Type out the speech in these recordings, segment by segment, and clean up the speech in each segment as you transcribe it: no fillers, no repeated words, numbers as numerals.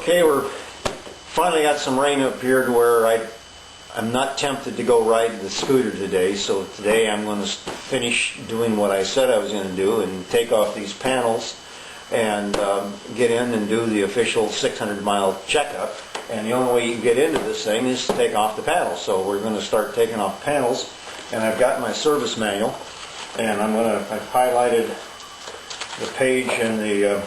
Okay, we're finally got some rain up here to where I'm not tempted to go ride the scooter today, so today I'm going to finish doing what I said I was going to do and take off these panels and get in and do the official 600-mile checkup. And the only way you can get into this thing is to take off the panels. So we're going to start taking off panels, and I've got my service manual, and I've highlighted the page in the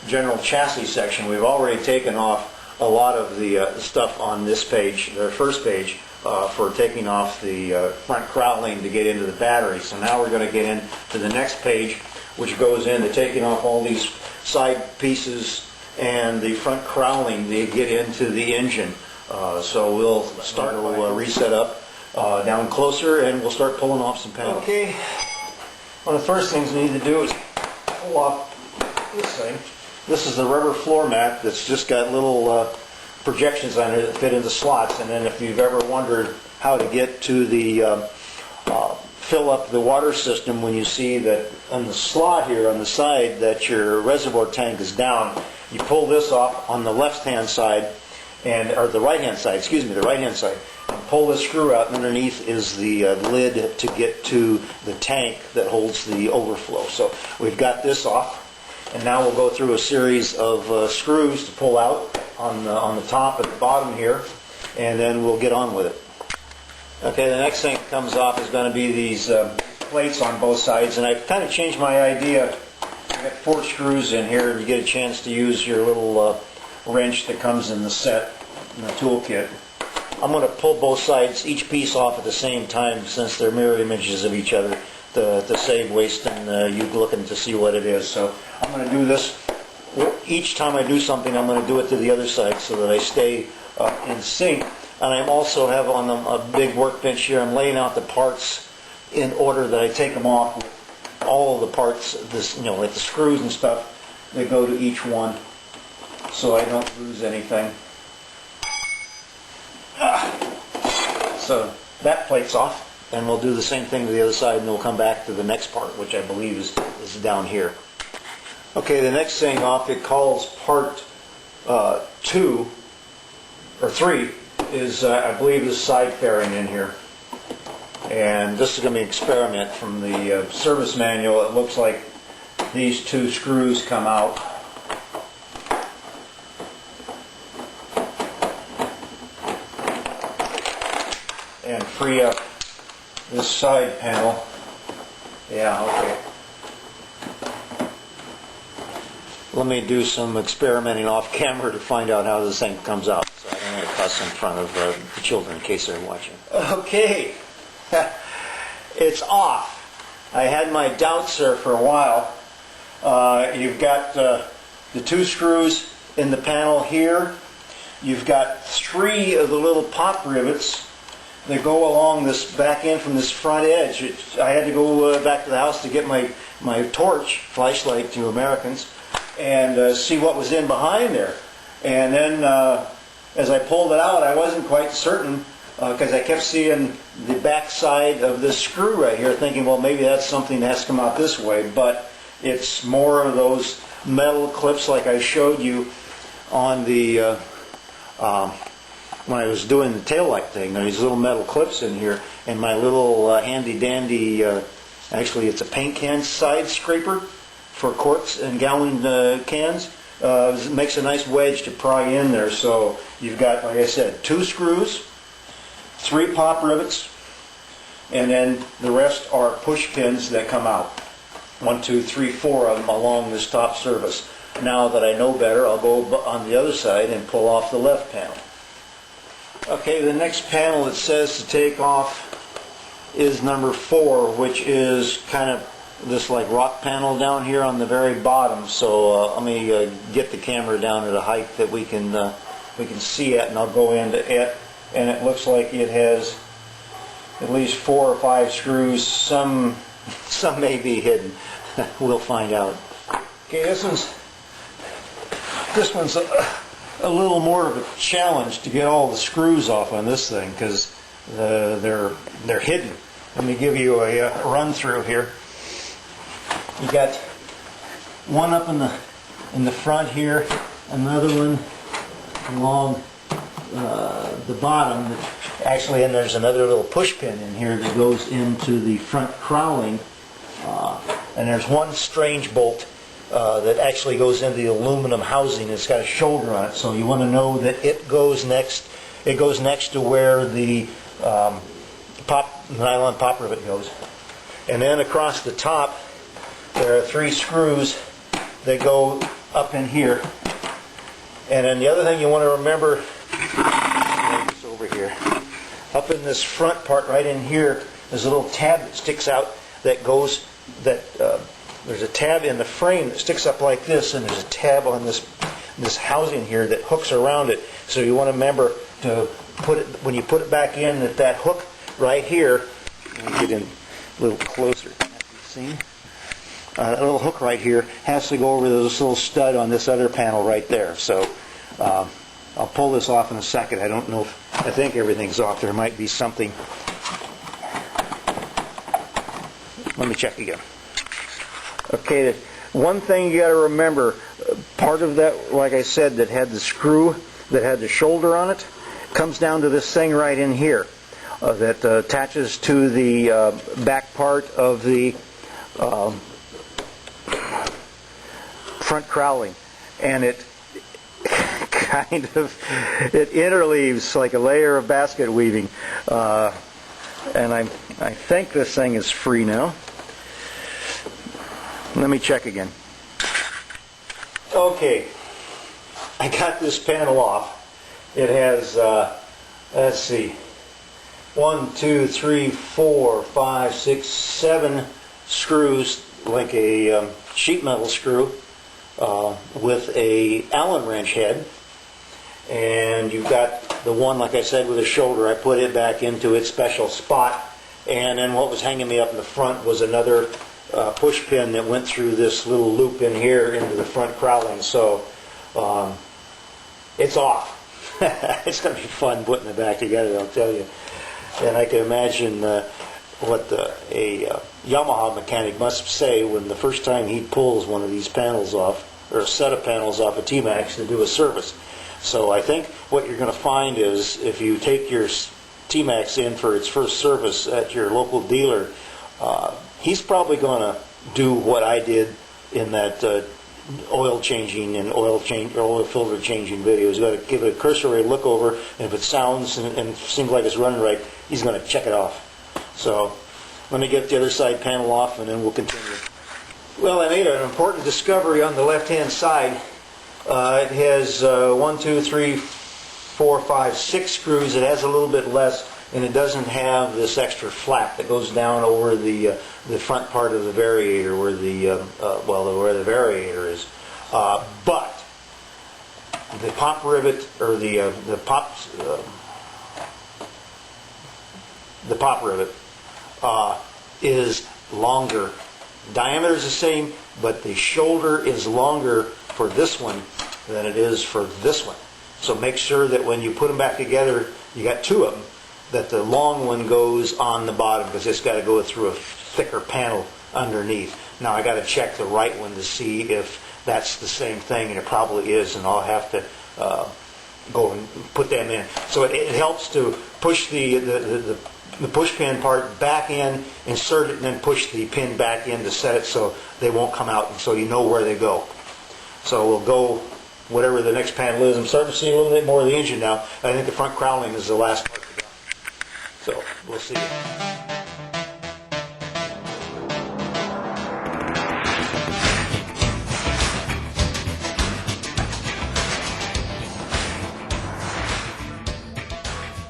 general chassis section. We've already taken off a lot of the stuff on this page, the first page, for taking off the front cowling to get into the battery. So now we're going to get into the next page, which goes into taking off all these side pieces and the front cowling to get into the engine. So we'll start to reset up down closer, and we'll start pulling off some panels. Okay, one of the first things we need to do is pull off this thing. This is the rubber floor mat that's just got little projections on it that fit into slots. And then if you've ever wondered how to get to the fill up the water system, when you see that on the slot here on the side that your reservoir tank is down, you pull this off on the left-hand side, or the right-hand side, excuse me, the right-hand side, and pull this screw out, and underneath is the lid to get to the tank that holds the overflow. So we've got this off. And now we'll go through a series of screws to pull out on the top and the bottom here, and then we'll get on with it. Okay, the next thing that comes off is going to be these plates on both sides, and I've kind of changed my idea. I've got 4 screws in here, and you get a chance to use your little wrench that comes in the set, in the toolkit. I'm going to pull both sides, each piece off at the same time, since they're mirror images of each other, to save waste and you looking to see what it is. So I'm going to do this. Each time I do something, I'm going to do it to the other side so that I stay in sync. And I also have on a big workbench here, I'm laying out the parts in order that I take them off. All of the parts, like the screws and stuff, they go to each one so I don't lose anything. So that plate's off. And we'll do the same thing to the other side, and we'll come back to the next part, which I believe is down here. Okay, the next thing off, it calls part 2 or 3 is I believe the side fairing in here. And this is going to be an experiment from the service manual. It looks like these 2 screws come out. And free up this side panel. Yeah, okay. Let me do some experimenting off camera to find out how this thing comes out, so I don't want to cuss in front of the children in case they're watching. Okay, it's off. I had my doubts there for a while. You've got the 2 screws in the panel here. You've got 3 of the little pop rivets. They go along this back end from this front edge. I had to go back to the house to get my torch, flashlight to Americans, and see what was in behind there. And then as I pulled it out, I wasn't quite certain because I kept seeing the back side of this screw right here, thinking, well, maybe that's something that has to come out this way. But it's more of those metal clips like I showed you on the when I was doing the taillight thing. There's little metal clips in here, and my little handy-dandy, actually it's a paint can side scraper for quarts and gallon cans, makes a nice wedge to pry in there. So you've got, like I said, 2 screws, 3 pop rivets, and then the rest are push pins that come out. 1, 2, 3, 4 of them along this top surface. Now that I know better, I'll go on the other side and pull off the left panel. Okay, the next panel it says to take off is number 4, which is kind of this like rock panel down here on the very bottom. So let me get the camera down at a height that we can see it, and I'll go into it. And it looks like it has at least 4 or 5 screws. Some may be hidden. We'll find out. Okay, this one's a little more of a challenge to get all the screws off on this thing because they're hidden. Let me give you a run through here. You got one up in the front here, another one along the bottom. Actually, and there's another little push pin in here that goes into the front cowling. And there's one strange bolt that actually goes into the aluminum housing. It's got a shoulder on it, so you want to know that it goes next. It goes next to where the nylon pop rivet goes. And then across the top, there are 3 screws that go up in here. And then the other thing you want to remember, it's over here, up in this front part right in here, there's a little tab that sticks out that goes, there's a tab in the frame that sticks up like this, and there's a tab on this housing here that hooks around it. So you want to remember to put it, when you put it back in, that hook right here, let me get in a little closer. See? That little hook right here has to go over this little stud on this other panel right there. So I'll pull this off in a second. I don't know if, I think everything's off. There might be something. Let me check again. Okay, one thing you got to remember, part of that, like I said, that had the screw, that had the shoulder on it, comes down to this thing right in here that attaches to the back part of the front cowling, and it kind of, it interleaves like a layer of basket weaving, and I think this thing is free now. Let me check again. Okay, I got this panel off. It has let's see, 1, 2, 3, 4, 5, 6, 7 screws, like a sheet metal screw with a Allen wrench head, and you've got the one, like I said, with a shoulder. I put it back into its special spot, and then what was hanging me up in the front was another push pin that went through this little loop in here into the front cowling. So it's off. It's going to be fun putting it back together, I'll tell you. And I can imagine what a Yamaha mechanic must say when the first time he pulls one of these panels off, or a set of panels off a Tmax to do a service. So I think what you're going to find is, if you take your Tmax in for its first service at your local dealer, he's probably going to do what I did in that oil changing and oil filter changing video. He's going to give it a cursory look over, and if it sounds and seems like it's running right, he's going to check it off. So let me get the other side panel off, and then we'll continue. Well, I made an important discovery on the left-hand side. It has 1, 2, 3, 4, 5, 6 screws. It has a little bit less, and it doesn't have this extra flap that goes down over the front part of the variator, where the where the variator is. But the pop rivet, or the pop rivet is longer. Diameter is the same, but the shoulder is longer for this one than it is for this one. So make sure that when you put them back together, you got 2 of them, that the long one goes on the bottom, because it's got to go through a thicker panel underneath. Now I got to check the right one to see if that's the same thing, and it probably is, and I'll have to go and put them in. So it helps to push the push pin part back in, insert it, and then push the pin back in to set it so they won't come out, and so you know where they go. So we'll go whatever the next panel is. I'm starting to see a little bit more of the engine now. I think the front cowling is the last part to go. So we'll see.